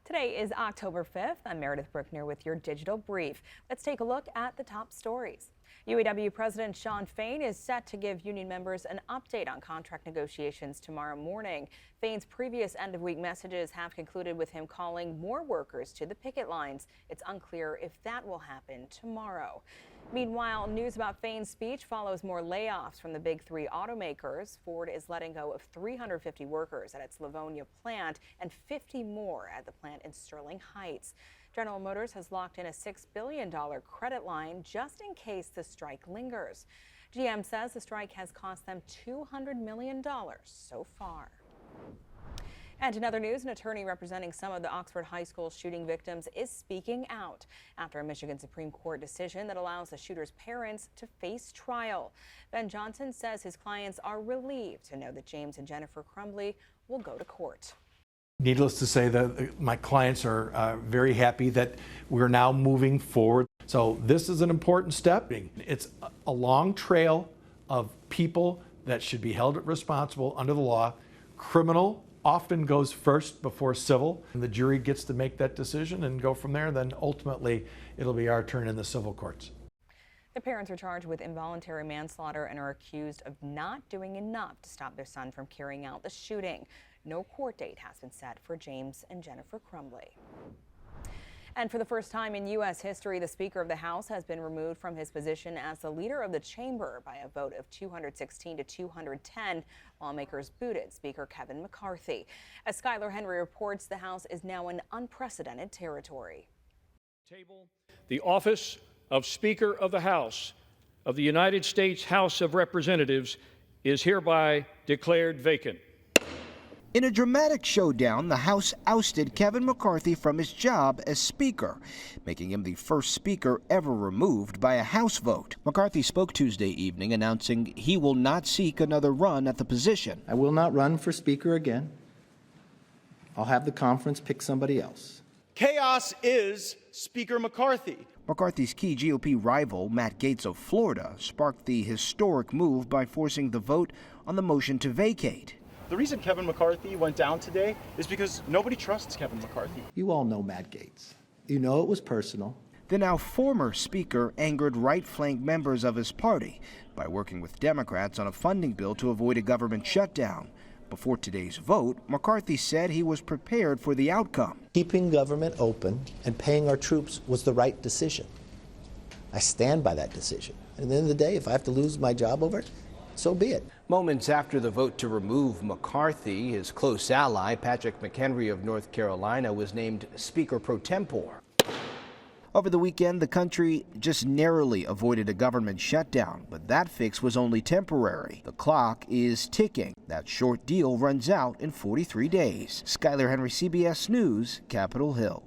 Today is October 5th. I'm Meredith Bruckner with your digital brief. Let's take a look at the top stories. UAW President Shawn Fain is set to give union members an update on contract negotiations tomorrow morning. Fain's previous end-of-week messages have concluded with him calling more workers to the picket lines. It's unclear if that will happen tomorrow. Meanwhile, news about Fain's speech follows more layoffs from the big three automakers. Ford is letting go of 350 workers at its Livonia plant and 50 more at the plant in Sterling Heights. General Motors has locked in a $6 billion credit line just in case the strike lingers. GM says the strike has cost them $200 million so far. And in other news, an attorney representing some of the Oxford High School shooting victims is speaking out after a Michigan Supreme Court decision that allows the shooter's parents to face trial. Ben Johnson says his clients are relieved to know that James and Jennifer Crumbley will go to court. Needless to say, that my clients are very happy that we're now moving forward. So this is an important step. It's a long trail of people that should be held responsible under the law. Criminal often goes first before civil, and the jury gets to make that decision and go from there. Then ultimately, it'll be our turn in the civil courts. The parents are charged with involuntary manslaughter and are accused of not doing enough to stop their son from carrying out the shooting. No court date has been set for James and Jennifer Crumbley. And for the first time in U.S. history, the Speaker of the House has been removed from his position as the leader of the chamber by a vote of 216 to 210. Lawmakers booted Speaker Kevin McCarthy. As Skylar Henry reports, the House is now in unprecedented territory. The office of Speaker of the House of the United States House of Representatives is hereby declared vacant. In a dramatic showdown, the House ousted Kevin McCarthy from his job as Speaker, making him the first Speaker ever removed by a House vote. McCarthy spoke Tuesday evening announcing he will not seek another run at the position. I will not run for Speaker again. I'll have the conference pick somebody else. Chaos is Speaker McCarthy. McCarthy's key GOP rival, Matt Gaetz of Florida, sparked the historic move by forcing the vote on the motion to vacate. The reason Kevin McCarthy went down today is because nobody trusts Kevin McCarthy. You all know Matt Gaetz. You know it was personal. The now former Speaker angered right-flank members of his party by working with Democrats on a funding bill to avoid a government shutdown. Before today's vote, McCarthy said he was prepared for the outcome. Keeping government open and paying our troops was the right decision. I stand by that decision. And at the end of the day, if I have to lose my job over it, so be it. Moments after the vote to remove McCarthy, his close ally, Patrick McHenry of North Carolina, was named Speaker pro tempore. Over the weekend, the country just narrowly avoided a government shutdown, but that fix was only temporary. The clock is ticking. That short deal runs out in 43 days. Skylar Henry, CBS News, Capitol Hill.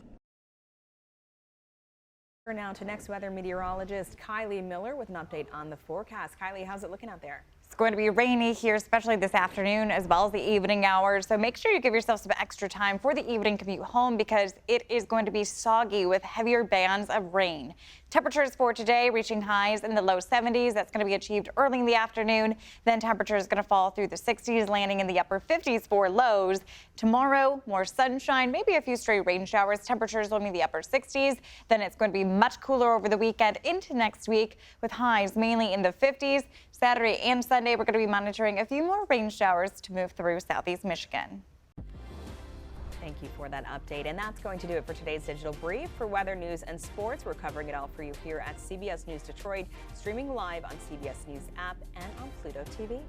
Now to next weather meteorologist Kylie Miller with an update on the forecast. Kylie, how's it looking out there? It's going to be rainy here, especially this afternoon as well as the evening hours. So make sure you give yourself some extra time for the evening commute home because it is going to be soggy with heavier bands of rain. Temperatures for today reaching highs in the low 70s. That's going to be achieved early in the afternoon. Then temperatures going to fall through the 60s, landing in the upper 50s for lows. Tomorrow, more sunshine, maybe a few stray rain showers. Temperatures will be in the upper 60s. Then it's going to be much cooler over the weekend into next week with highs mainly in the 50s. Saturday and Sunday, we're going to be monitoring a few more rain showers to move through southeast Michigan. Thank you for that update. And that's going to do it for today's digital brief. For weather, news, and sports, we're covering it all for you here at CBS News Detroit, streaming live on CBS News app and on Pluto TV.